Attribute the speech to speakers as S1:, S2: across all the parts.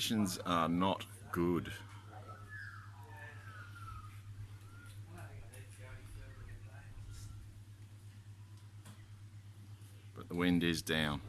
S1: conditions are not good. But the wind is down.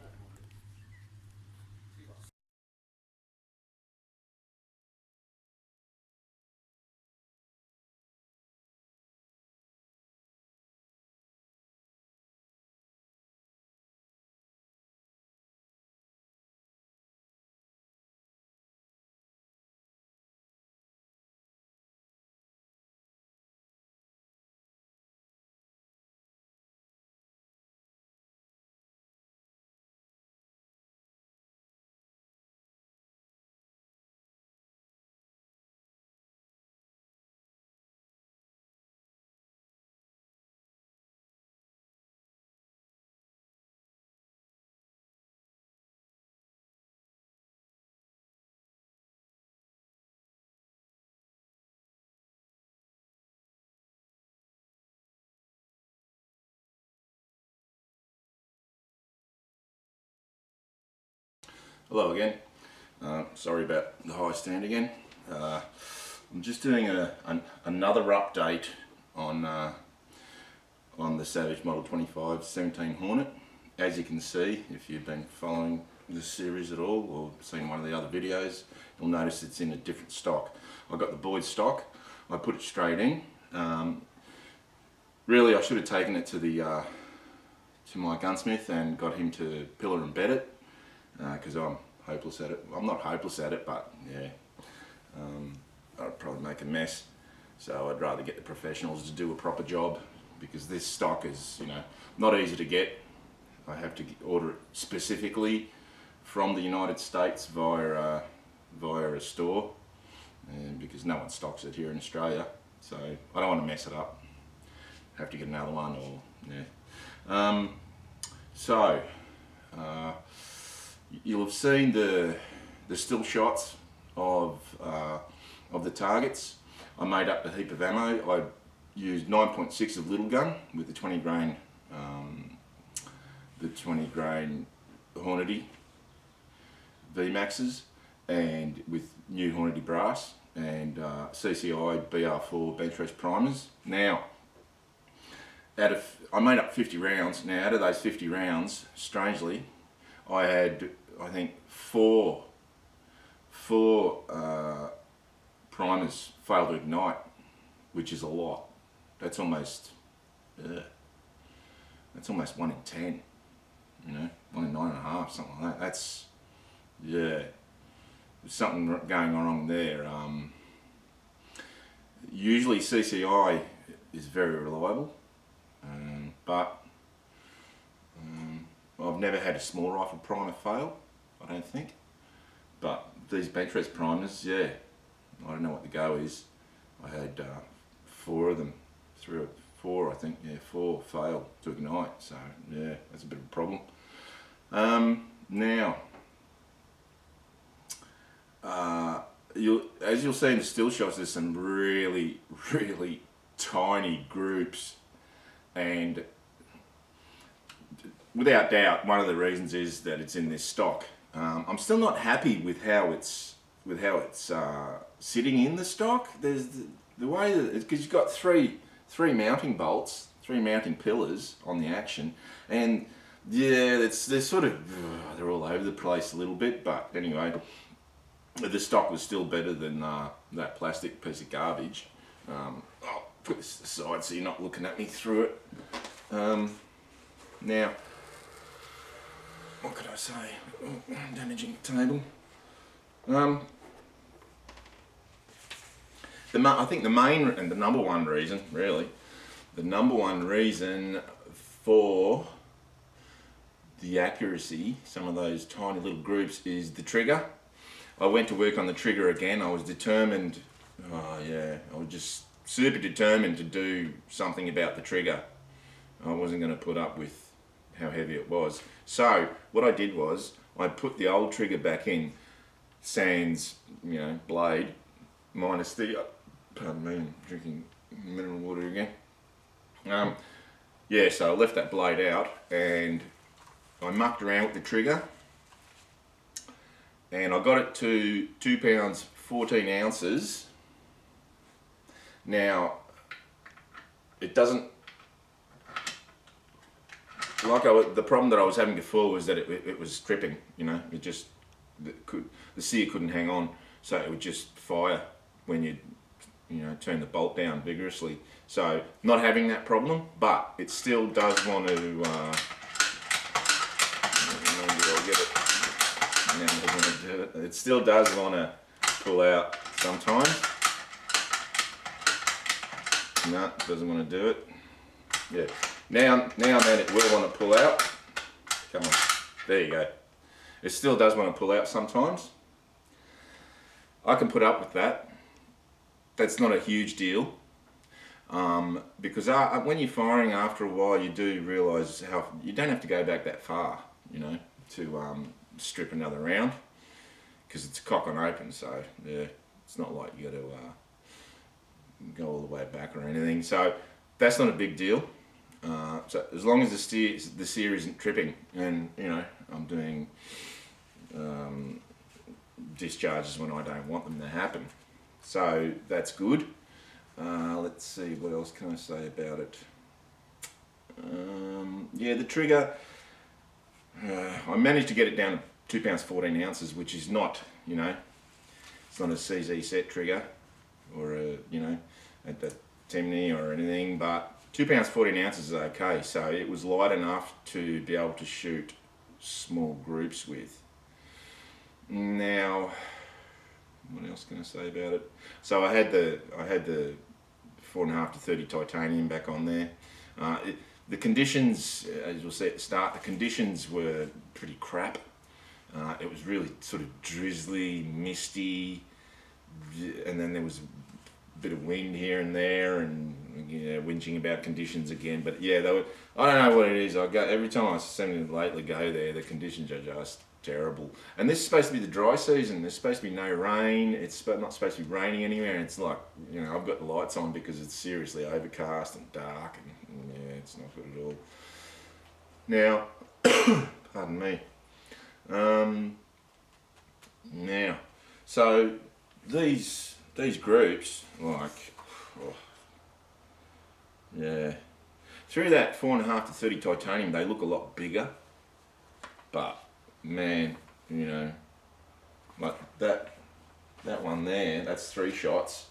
S1: Hello again. Sorry about the high stand again. I'm just doing another update on the Savage Model 25 17 Hornet. As you can see, if you've been following this series at all or seen one of the other videos, you'll notice it's in a different stock. I got the Boyd stock. I put it straight in. Really, I should have taken it to my gunsmith and got him to pillar and bed it, because I'm hopeless at it. I'm not hopeless at it, but yeah, I'd probably make a mess. So I'd rather get the professionals to do a proper job, because this stock is, not easy to get. I have to order it specifically from the United States via a store, and because no one stocks it here in Australia. So I don't want to mess it up. Have to get another one, or yeah. You'll have seen the still shots of the targets. I made up a heap of ammo. I used 9.6 of little gun with the 20 grain Hornety VMAXs, and with new Hornety brass, and CCI BR4 bench rest primers. Now, I made up 50 rounds. Now, out of those 50 rounds, strangely, I had, I think, four primers fail to ignite, which is a lot. That's almost 1 in 10. 1 in 9.5, something like that. That's, yeah, there's something going wrong there. Usually CCI is very reliable, but I've never had a small rifle primer fail, I don't think. But these bench rest primers, yeah, I don't know what the go is. I had 4 of them, 3 or 4, I think, yeah, 4 failed to ignite. So yeah, that's a bit of a problem. Now, as you'll see in the still shots, there's some really, really tiny groups, and without doubt, one of the reasons is that it's in this stock. I'm still not happy with how it's sitting in the stock. There's the way that, because you've got three mounting bolts, 3 mounting pillars on the action, and yeah, they're sort of, they're all over the place a little bit. But anyway, the stock was still better than that plastic piece of garbage. I'll put this aside so you're not looking at me through it. Now, what could I say? Oh, damaging the table. I think the main and the number one reason, really, the number one reason for the accuracy, some of those tiny little groups, is the trigger. I went to work on the trigger again. I was determined, I was just super determined to do something about the trigger. I wasn't going to put up with how heavy it was. So what I did was I put the old trigger back in, sans, blade, minus the, pardon me, I'm drinking mineral water again. Yeah, so I left that blade out and I mucked around with the trigger, and I got it to 2 pounds 14 ounces. Now, it doesn't, the problem that I was having before was that it was tripping, you know, the sear couldn't hang on, so it would just fire when you turn the bolt down vigorously. So not having that problem, but it still does want to, maybe I'll get it, no, it doesn't want to do it. It still does want to pull out sometimes. No, it doesn't want to do it. Yeah. Now then it will want to pull out. Come on. There you go. It still does want to pull out sometimes. I can put up with that. That's not a huge deal. Because when you're firing after a while, you do realise how you don't have to go back that far, you know, to strip another round, because it's cock and open. So yeah, it's not like you got to go all the way back or anything. So that's not a big deal. So as long as the sear isn't tripping, and you know I'm doing discharges when I don't want them to happen, so that's good. Let's see, what else can I say about it? Yeah, the trigger, I managed to get it down to 2 pounds 14 ounces, which is not, you know, it's not a CZ set trigger or a, you know, at the Timney or anything, but 2 pounds 14 ounces is okay. So it was light enough to be able to shoot small groups with. Now, what else can I say about it? So I had the 4.5 to 30 titanium back on there. The conditions, as you'll see at the start, the conditions were pretty crap. It was really sort of drizzly, misty, and then there was a bit of wind here and there, and you know, whinging about conditions again. But yeah, they were, I don't know what it is. Every time I seem to lately go there, the conditions are just terrible. And this is supposed to be the dry season. There's supposed to be no rain. It's not supposed to be raining anywhere. And it's like, you know, I've got the lights on because it's seriously overcast and dark, and yeah, it's not good at all. Now, pardon me. Now, so these groups, like, oh, yeah, through that 4.5 to 30 titanium, they look a lot bigger, but man, you know, like that one there, that's 3 shots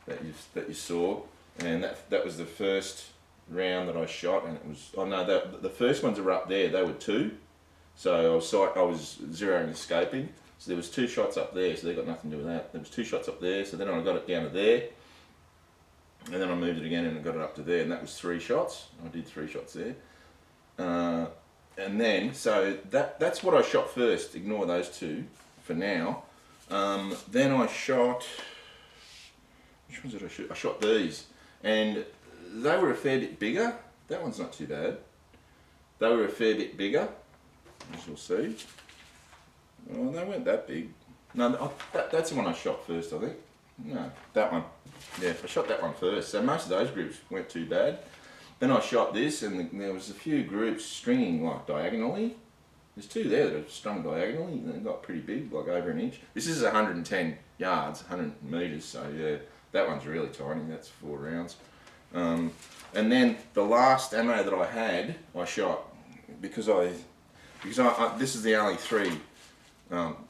S1: that you saw, and that was the first round that I shot, and it was, oh no, the first ones are up there, they were 2, so I was zeroing and scoping, so there was 2 shots up there, so they got nothing to do with that. There was 2 shots up there, so then I got it down to there, and then I moved it again and I got it up to there, and that was 3 shots. I did 3 shots there. And then, so that's what I shot first, ignore those 2 for now. Then I shot, which ones did I shoot? I shot these, and they were a fair bit bigger. That one's not too bad. They were a fair bit bigger, as you'll see. Well, they weren't that big. No, that's the one I shot first, I think. No, that one. Yeah, I shot that one first. So most of those groups weren't too bad. Then I shot this, and there was a few groups stringing like diagonally. There's 2 there that are strung diagonally. They got pretty big, like over an inch. This is 110 yards, 100 metres, so yeah, that one's really tiny. That's 4 rounds. And then the last ammo that I had, I shot because this is the only 3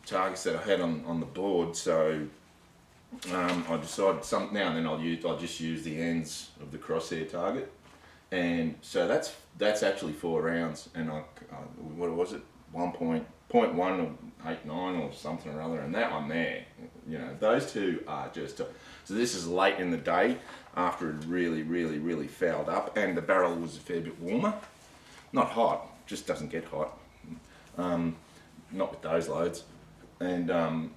S1: targets that I had on the board. So I decided now and then I'll just use the ends of the crosshair target. And so that's actually 4 rounds, and what was it, 1.1 or 8.9 or something or other, and that one there, you know, those 2 are just, so this is late in the day after it really fouled up, and the barrel was a fair bit warmer, not hot, just doesn't get hot, not with those loads, and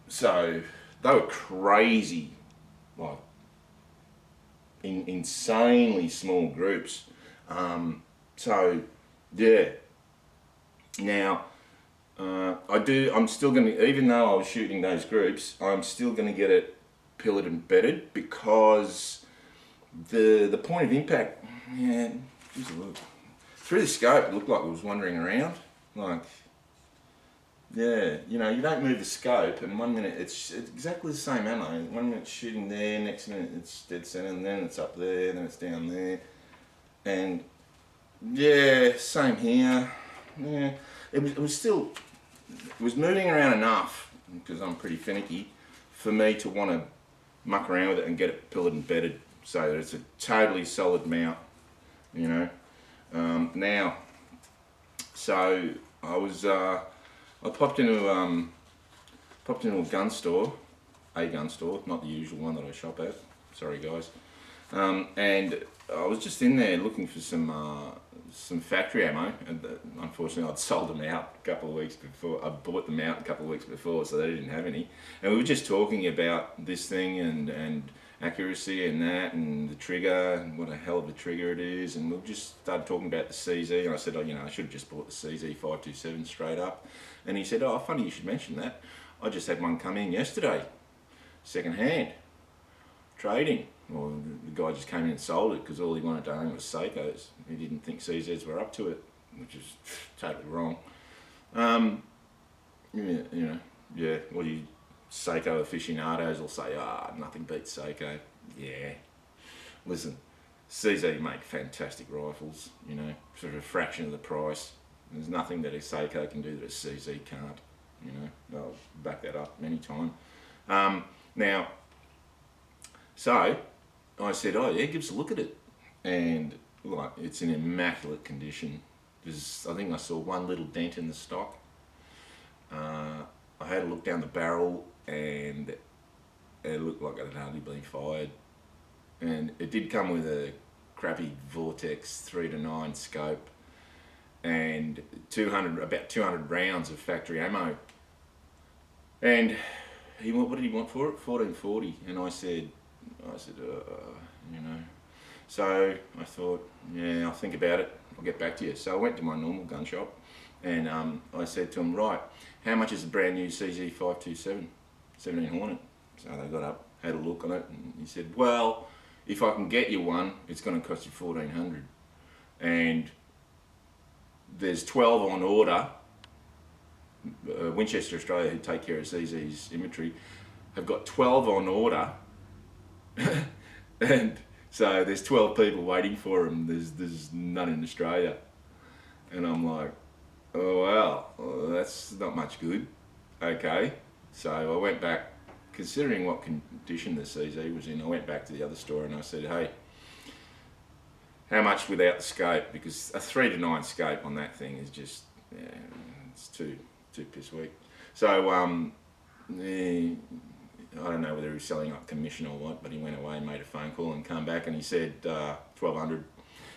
S1: so they were crazy, like insanely small groups. So yeah, now I'm still going to, even though I was shooting those groups, I'm still going to get it pillared and bedded, because the point of impact, yeah, just a look through the scope, it looked like it was wandering around, like Yeah, you know, you don't move the scope, and 1 minute it's exactly the same ammo. 1 minute shooting there, next minute it's dead center, and then it's up there, then it's down there, and yeah, same here. Yeah, it was still, it was moving around enough because I'm pretty finicky for me to want to muck around with it and get it pillared and bedded so that it's a totally solid mount, you know. Now, so I was I popped into a gun store, not the usual one that I shop at. Sorry guys. And I was just in there looking for some factory ammo, and unfortunately I'd sold them out a couple of weeks before. I bought them out a couple of weeks before, so they didn't have any. And we were just talking about this thing and accuracy and that and the trigger and what a hell of a trigger it is, and we just started talking about the CZ, and I said, oh, you know, I should have just bought the CZ 527 straight up. And he said, oh, funny you should mention that. I just had one come in yesterday, second hand, trading. Well, the guy just came in and sold it because all he wanted to own was Seikos. He didn't think CZs were up to it, which is totally wrong. Well, you Seiko aficionados will say, nothing beats Seiko. Yeah. Listen, CZ make fantastic rifles, you know, for a fraction of the price. There's nothing that a Seiko can do that a CZ can't, you know. I'll back that up many times. Now, so I said, oh yeah, give us a look at it. And like, it's in immaculate condition. I think I saw one little dent in the stock. I had a look down the barrel and it looked like it had hardly been fired. And it did come with a crappy Vortex 3-9 scope and about 200 rounds of factory ammo. And what did he want for it? $14.40. And I said, you know. So I thought, yeah, I'll think about it. I'll get back to you. So I went to my normal gun shop and I said to him, right, how much is a brand new CZ 527, 17 Hornet? So they got up, had a look on it, and he said, well, if I can get you one, it's going to cost you $1,400. And there's 12 on order. Winchester Australia, who take care of CZ's inventory, have got 12 on order. And so there's 12 people waiting for them. There's none in Australia. And I'm like, oh well, that's not much good. Okay, so I went back, considering what condition the CZ was in, I went back to the other store and I said, hey, how much without the scope? Because a 3-9 scope on that thing is just, yeah, it's too piss weak. So I don't know whether he was selling up commission or what, but he went away and made a phone call and come back and he said $1,200.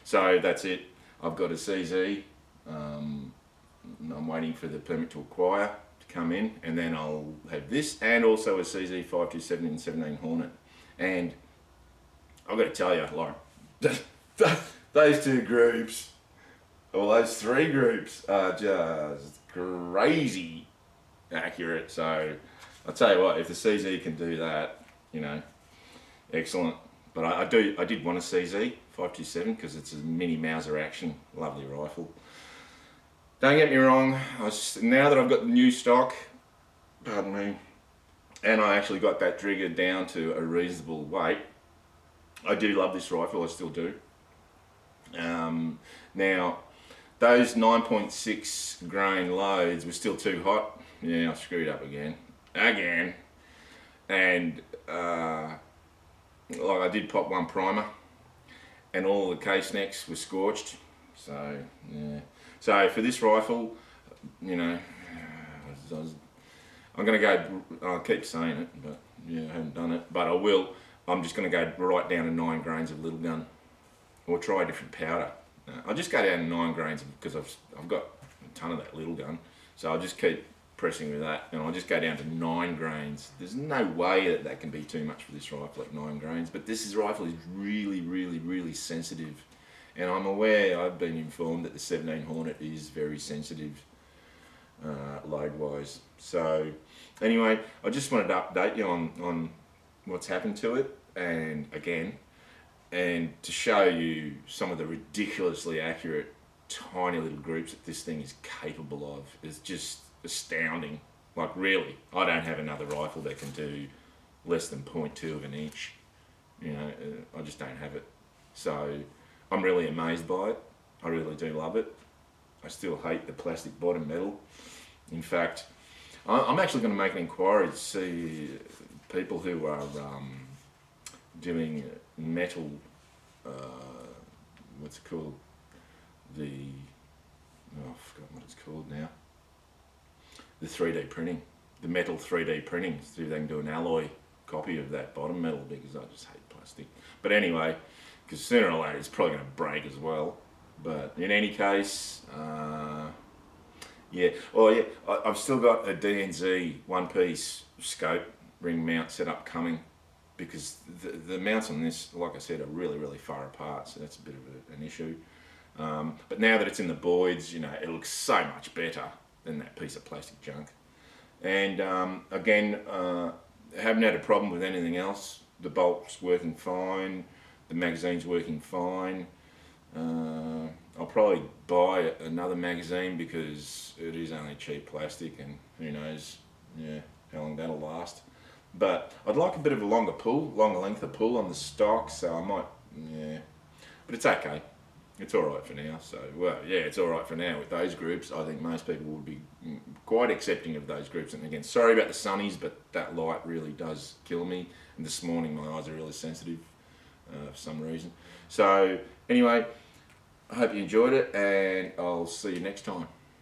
S1: So that's it. I've got a CZ. I'm waiting for the permit to acquire to come in, and then I'll have this and also a CZ 527 and 17 Hornet. And I've got to tell you, like, those two groups, or those three groups, are just crazy accurate. So I'll tell you what, if the CZ can do that, you know, excellent. But I did want a CZ 527 because it's a mini Mauser action, lovely rifle. Don't get me wrong, now that I've got the new stock, pardon me, and I actually got that trigger down to a reasonable weight, I do love this rifle, I still do. Now, those 9.6 grain loads were still too hot. Yeah, I screwed up again. And like I did pop one primer and all the case necks were scorched. So, yeah. So for this rifle, you know, I'm going to go, I'll keep saying it, but yeah, I haven't done it, but I will. I'm just going to go right down to 9 grains of little gun, or try a different powder. I'll just go down to 9 grains because I've got a ton of that little gun, so I'll just keep pressing with that, and I'll just go down to 9 grains. There's no way that can be too much for this rifle at 9 grains, but this rifle is really, really, really sensitive. And I'm aware, I've been informed that the 17 Hornet is very sensitive load-wise. So anyway, I just wanted to update you on what's happened to it, and again, and to show you some of the ridiculously accurate tiny little groups that this thing is capable of. It's just astounding. Like really, I don't have another rifle that can do less than 0.2 of an inch. You know, I just don't have it. So I'm really amazed by it. I really do love it. I still hate the plastic bottom metal. In fact, I'm actually going to make an inquiry to see people who are doing metal, what's it called? I've forgotten what it's called now. The 3D printing, the metal 3D printing, see if they can do an alloy copy of that bottom metal, because I just hate plastic. But anyway, because sooner or later it's probably going to break as well. But in any case, yeah. Oh yeah, I've still got a DNZ one-piece scope ring mount set up coming, because the mounts on this, like I said, are really, really far apart, so that's a bit of an issue. But now that it's in the Boyds, you know, it looks so much better than that piece of plastic junk. And again, haven't had a problem with anything else. The bolt's working fine, the magazine's working fine. I'll probably buy another magazine because it is only cheap plastic, and who knows, yeah, how long that'll last. But I'd like a bit of a longer length of pull on the stock, so I might, yeah. But it's okay. It's alright for now. So, well, yeah, it's alright for now with those groups. I think most people would be quite accepting of those groups. And again, sorry about the sunnies, but that light really does kill me. And this morning my eyes are really sensitive for some reason. So, anyway, I hope you enjoyed it, and I'll see you next time.